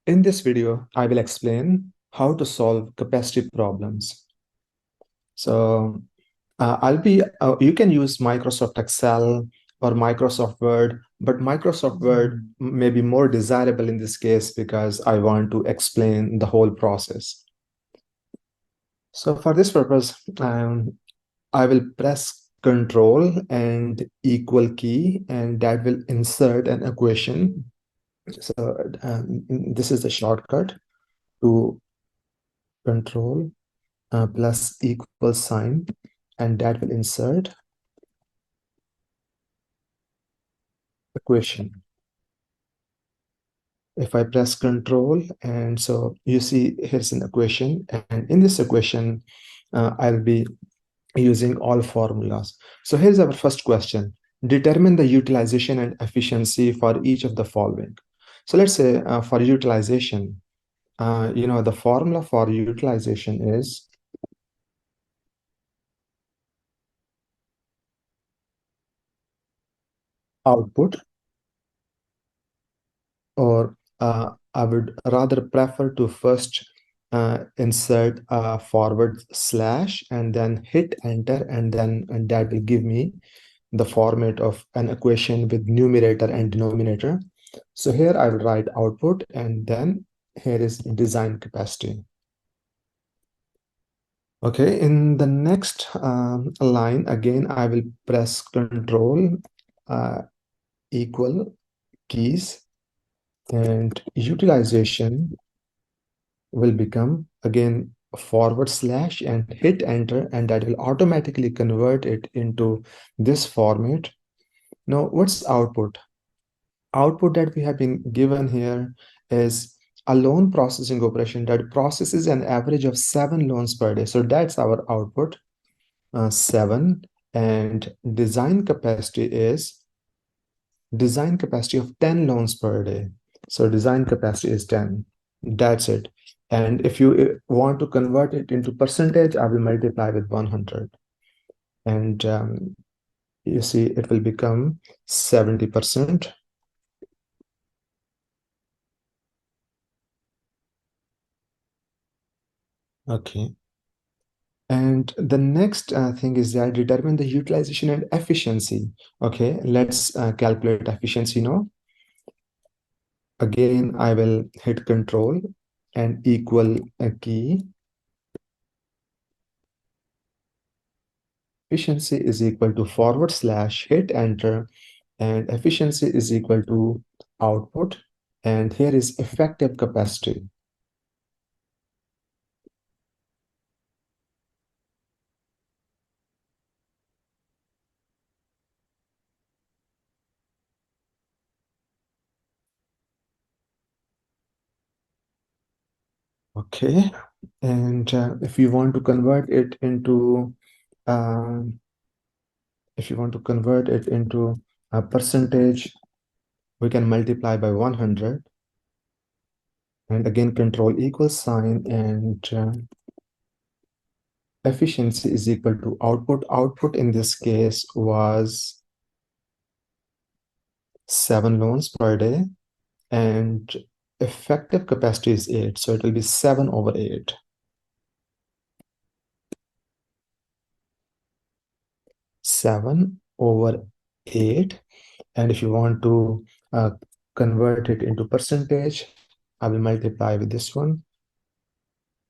In this video, I will explain how to solve capacity problems. So you can use Microsoft Excel or Microsoft Word, but Microsoft Word may be more desirable in this case because I want to explain the whole process. So for this purpose, I will press Control and equal key, and that will insert an equation. So this is the shortcut to Control plus equal sign, and that will insert equation. If I press Control, and so you see here's an equation, and in this equation, I'll be using all formulas. So here's our first question. Determine the utilization and efficiency for each of the following. So let's say for utilization, the formula for utilization is output, or I would rather prefer to first insert a forward slash and then hit enter, and that will give me the format of an equation with numerator and denominator. So here I will write output, and then here is design capacity. Okay, in the next line, again, I will press Control equal keys, and utilization will become again forward slash and hit enter, and that will automatically convert it into this format. Now, what's output? Output that we have been given here is a loan processing operation that processes an average of 7 loans per day. So that's our output, 7. And design capacity of 10 loans per day. So design capacity is 10. That's it. And if you want to convert it into percentage, I will multiply with 100. And you see it will become 70%. Okay. And the next thing is that determine the utilization and efficiency. Okay, let's calculate efficiency now. Again, I will hit Control and equal a key. Efficiency is equal to forward slash hit enter, and efficiency is equal to output, and here is effective capacity. Okay, and if you want to convert it into a percentage, we can multiply by 100, and again Control equal sign, and efficiency is equal to output. Output in this case was 7 loans per day, and effective capacity is 8, so it will be 7 over 8. Seven over 8. And if you want to convert it into percentage, I will multiply with this one.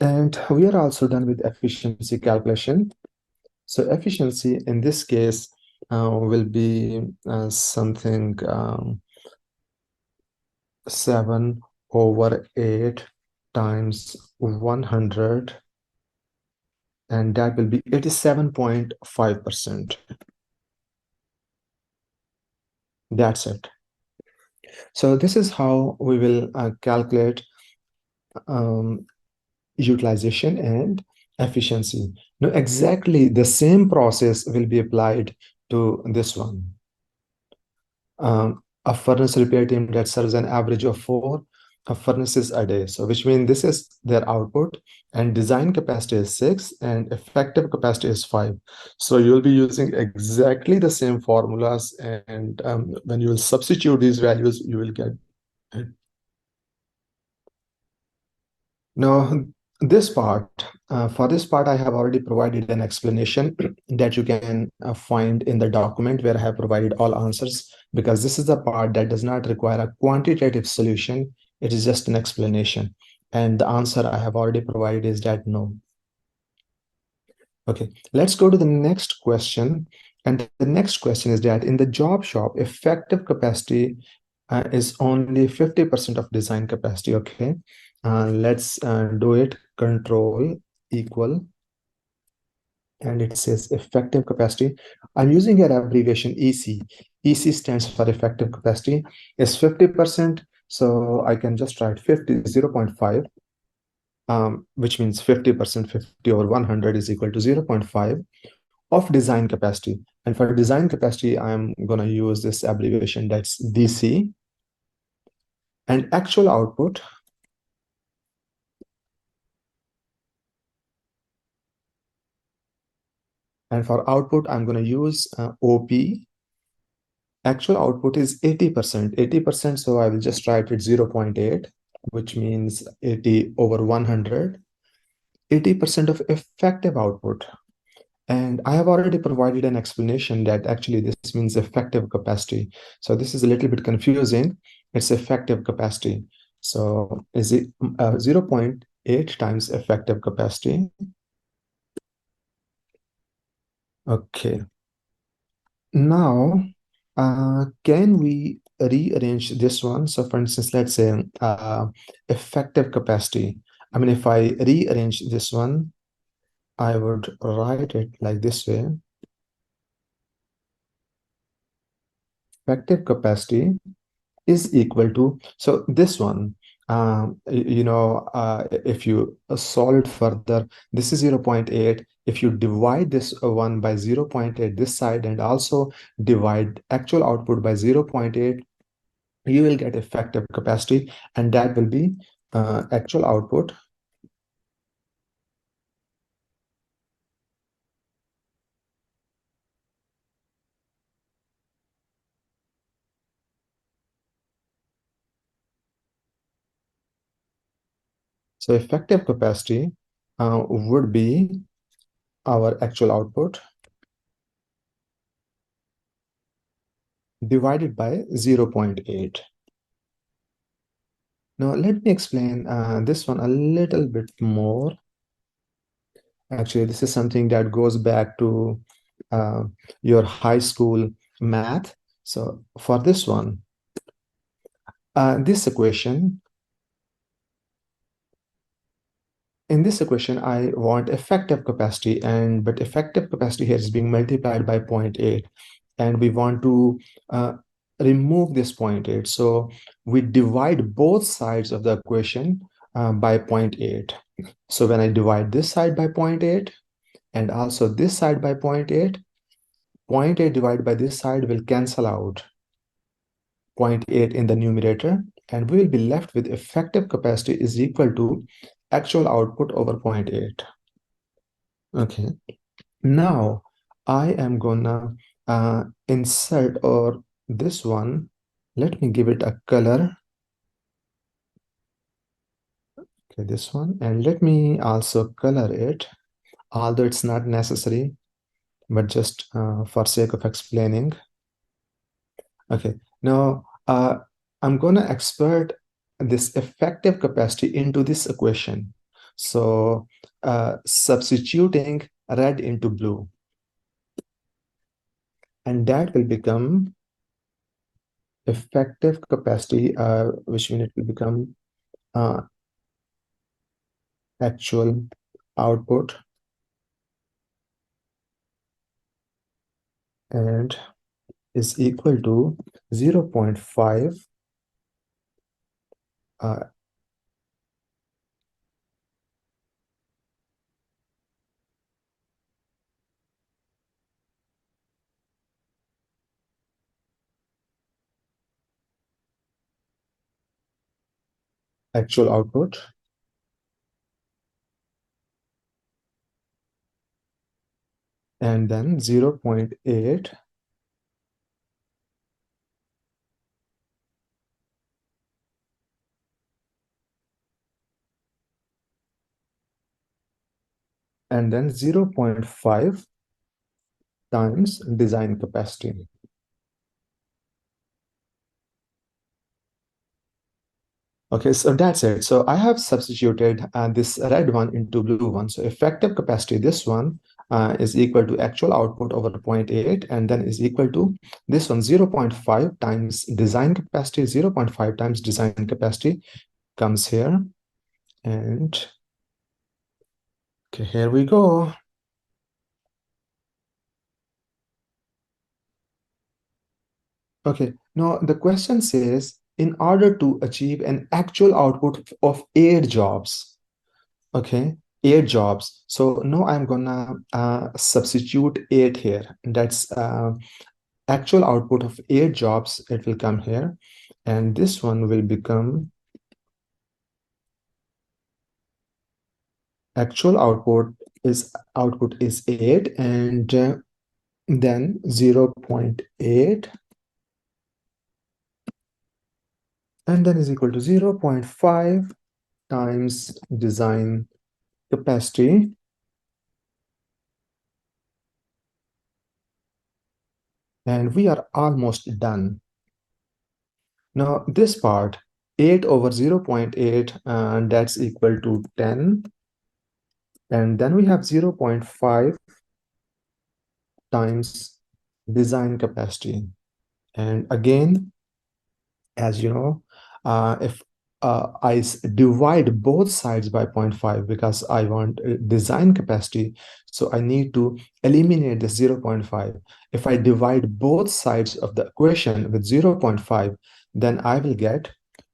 And we are also done with efficiency calculation. So efficiency in this case will be something 7 over 8 times 100, and that will be 87.5%. That's it. So this is how we will calculate utilization and efficiency. Now, exactly the same process will be applied to this one. A furnace repair team that serves an average of 4 furnaces a day. So which means this is their output, and design capacity is 6 and effective capacity is 5. So you'll be using exactly the same formulas, and when you will substitute these values, you will get it. Now, this part, for this part, I have already provided an explanation that you can find in the document where I have provided all answers, because this is the part that does not require a quantitative solution. It is just an explanation. And the answer I have already provided is that no. Okay, let's go to the next question. And the next question is that in the job shop, effective capacity is only 50% of design capacity. Okay, let's do it. Control equal, and it says effective capacity. I'm using an abbreviation EC. EC stands for effective capacity is 50%. So I can just write 50, 0.5, which means 50%, 50 over 100 is equal to 0.5 of design capacity. And for design capacity, I'm going to use this abbreviation, that's DC. And actual output, and for output, I'm going to use OP. Actual output is 80%. 80%, so I will just write it 0.8, which means 80 over 100. 80% of effective output. And I have already provided an explanation that actually this means effective capacity. So this is a little bit confusing. It's effective capacity. So is it 0.8 times effective capacity? Okay. Now, can we rearrange this one? So for instance, let's say effective capacity. I mean, if I rearrange this one, I would write it like this way. Effective capacity is equal to, so this one, if you solve further, this is 0.8. If you divide this one by 0.8 this side and also divide actual output by 0.8, you will get effective capacity, and that will be actual output. So effective capacity would be our actual output divided by 0.8. Now, let me explain this one a little bit more. Actually, this is something that goes back to uh, your high school math. So for this one, this equation, in this equation, I want effective capacity, but effective capacity here is being multiplied by 0.8, and we want to remove this 0.8. So we divide both sides of the equation by 0.8. So when I divide this side by 0.8 and also this side by 0.8, 0.8 divided by this side will cancel out 0.8 in the numerator, and we will be left with effective capacity is equal to actual output over 0.8. Okay, now I am gonna insert, or this one, let me give it a color. Okay, this one, and let me also color it, although it's not necessary, but just for sake of explaining. Okay, now I'm going to expert this effective capacity into this equation. So substituting red into blue, and that will become effective capacity, which means it will become uh, actual output, and is equal to 0.5 uh, actual output, and then 0.8 and then 0.5 times design capacity. Okay, so that's it. So I have substituted this red one into blue one. So effective capacity, this one is equal to actual output over 0.8, and then is equal to this one 0.5 times design capacity. 0.5 times design capacity comes here. And okay, here we go. Okay, now the question says, in order to achieve an actual output of 8 jobs, okay, 8 jobs. So now I'm gonna substitute 8 here. That's actual output of 8 jobs. It will come here, and this one will become actual output is 8, and then 0.8, and then is equal to 0.5 times design capacity. And we are almost done. Now this part, 8 over 0.8, and that's equal to 10. And then we have 0.5 times design capacity. And again, as you know, if I divide both sides by 0.5 because I want design capacity, so I need to eliminate the 0.5. If I divide both sides of the equation with 0.5, then I will get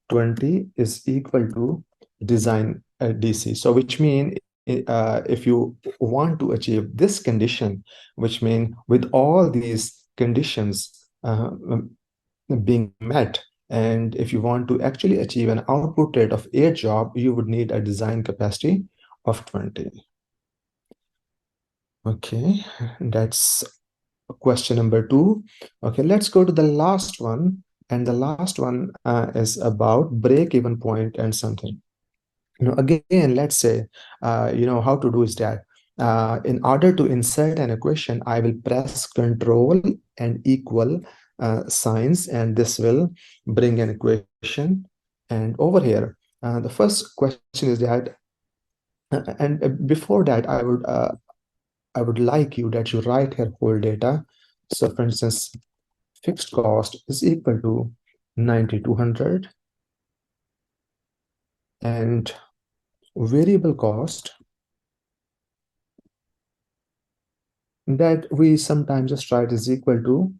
20 is equal to design DC. So which means if you want to achieve this condition, which means with all these conditions being met, and if you want to actually achieve an output rate of 8 job, you would need a design capacity of 20. Okay, that's question number 2. Okay, let's go to the last one. And the last one is about break-even point and something. Again, let's say, how to do is that in order to insert an equation, I will press control and equal signs, and this will bring an equation. And over here, the first question is that, and before that, I would like you that you write here whole data. So for instance, fixed cost is equal to 9,200, and variable cost, that we sometimes just write is equal to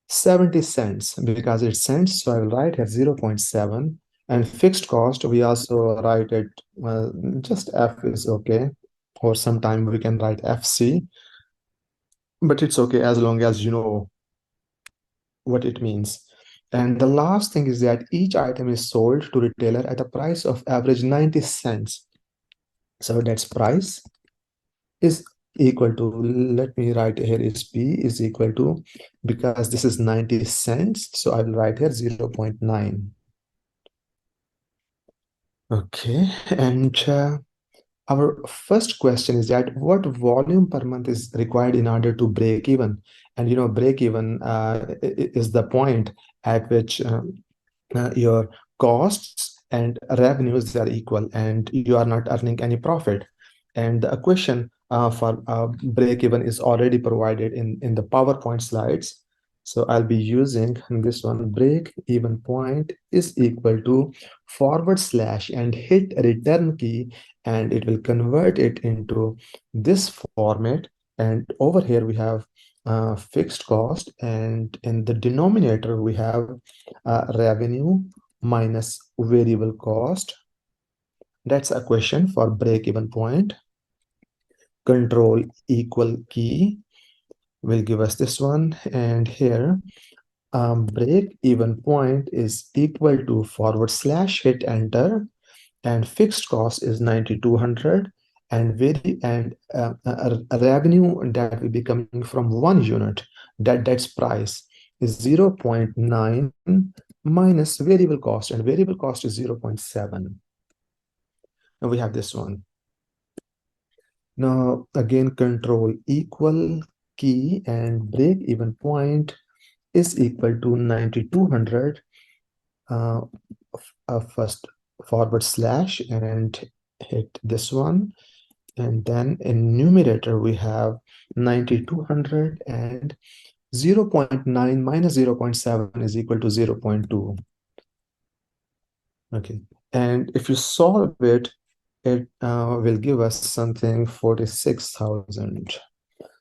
70 cents because it's cents. So I will write here 0.7. And fixed cost, we also write it, just F is okay. Or sometime we can write FC, but it's okay as long as you know what it means. And the last thing is that each item is sold to retailer at a price of average 90 cents. So that's price is equal to, let me write here, is P is equal to, because this is 90 cents, so I will write here 0.9. Okay, and our first question is that what volume per month is required in order to break even? And break even is the point at which your costs and revenues are equal and you are not earning any profit. And the equation for break even is already provided in the PowerPoint slides. So I'll be using this one. Break even point is equal to / and hit return key, and it will convert it into this format. And over here we have fixed cost, and in the denominator we have revenue minus variable cost. That's a question for break-even point. Control equal key will give us this one, and here break-even point is equal to / hit enter, and fixed cost is 9,200, and revenue that will be coming from 1 unit, that's price, is 0.9 minus variable cost, and variable cost is 0.7. And we have this one. Now again, control equal key and break even point is equal to 9200, first forward slash and hit this one, and then in numerator we have 9200 and 0.9 minus 0.7 is equal to 0.2. Okay, and if you solve it, it will give us something 46,000.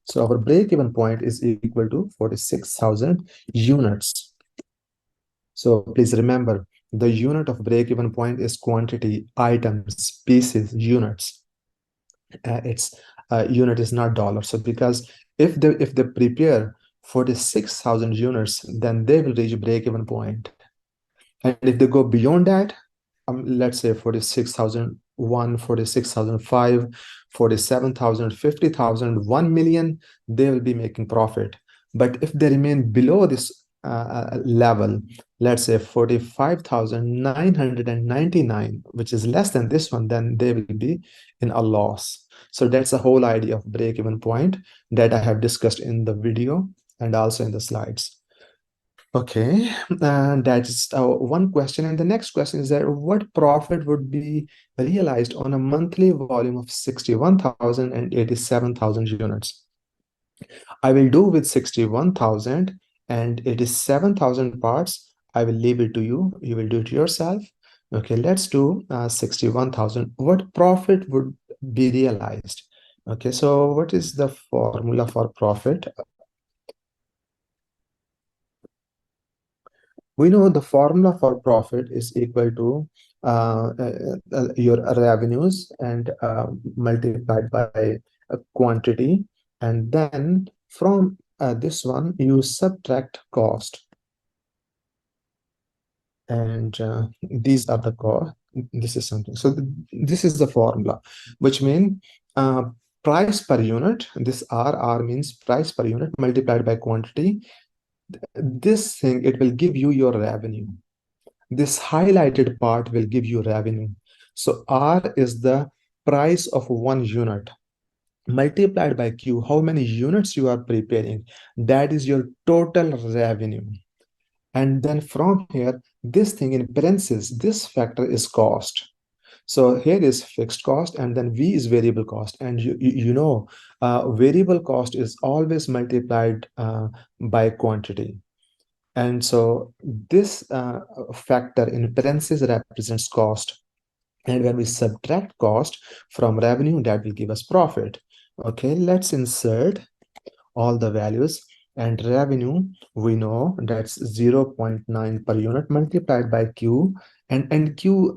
So our break-even point is equal to 46,000 units. So please remember, the unit of break-even point is quantity, items, pieces, units. Its unit is not dollar. So because if they prepare 46,000 units, then they will reach break-even point. And if they go beyond that, let's say 46,001, 46,005, 47,000, 50,000, 1 million, they will be making profit. But if they remain below this level, let's say 45,999, which is less than this one, then they will be in a loss. So that's the whole idea of break-even point that I have discussed in the video and also in the slides. Okay, that's one question. And the next question is that what profit would be realized on a monthly volume of 61,000 and 87,000 units? I will do with 61,000 and 87,000 parts. I will leave it to you. You will do it yourself. Okay, let's do 61,000. What profit would be realized? Okay, so what is the formula for profit? We know the formula for profit is equal to your revenues and multiplied by quantity, and then from this one you subtract cost, and these are the cost. This is something. So this is the formula, which means uh, price per unit. This R means price per unit multiplied by quantity. This thing, it will give you your revenue. This highlighted part will give you revenue. So R is the price of one unit multiplied by Q, how many units you are preparing. That is your total revenue. And then from here, this thing in parentheses, this factor is cost. So here is fixed cost, and then V is variable cost. And you know, variable cost is always multiplied by quantity. And so this factor in parentheses represents cost. And when we subtract cost from revenue, that will give us profit. Okay, let's insert all the values. And revenue, we know that's 0.9 per unit multiplied by Q. And Q,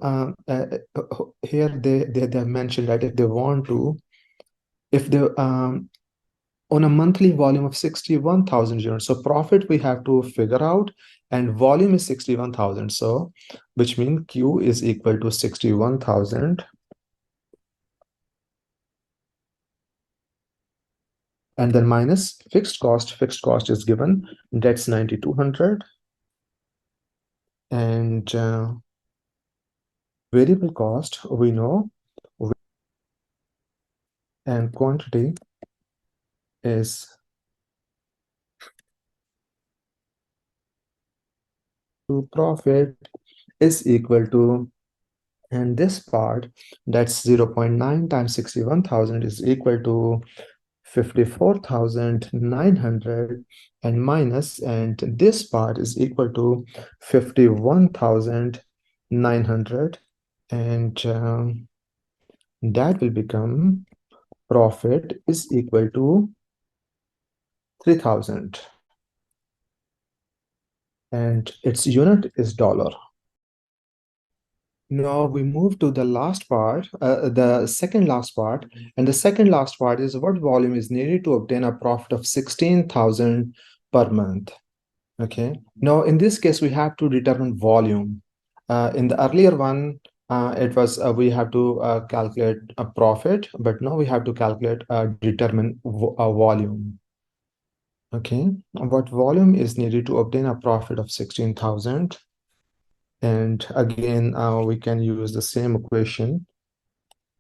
here they have mentioned that if they want to, if they on a monthly volume of 61,000 units. So profit we have to figure out, and volume is 61,000. So which means Q is equal to 61,000. And then minus fixed cost. Fixed cost is given. That's 9,200. And variable cost, we know. And quantity is to profit is equal to, and this part, that's 0.9 times 61,000 is equal to 54,900, and minus, and this part is equal to 51,900, and that will become profit is equal to 3,000, and its unit is dollar. Now we move to the last part, the second last part, and the second last part is what volume is needed to obtain a profit of 16,000 per month. Okay. Now in this case, we have to determine volume. In the earlier one, it was we have to calculate a profit, but now we have to calculate determine a volume. Okay. What volume is needed to obtain a profit of 16,000? And again, we can use the same equation.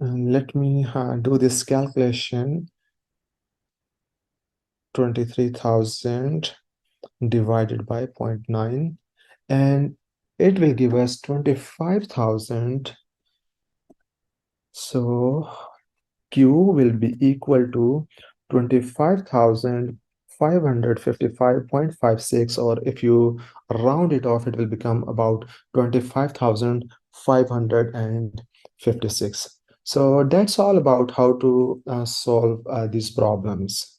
And let me do this calculation. 23,000 divided by 0.9, and it will give us 25,000. So Q will be equal to 25,555.56, or if you round it off, it will become about 25,556. So that's all about how to solve these problems.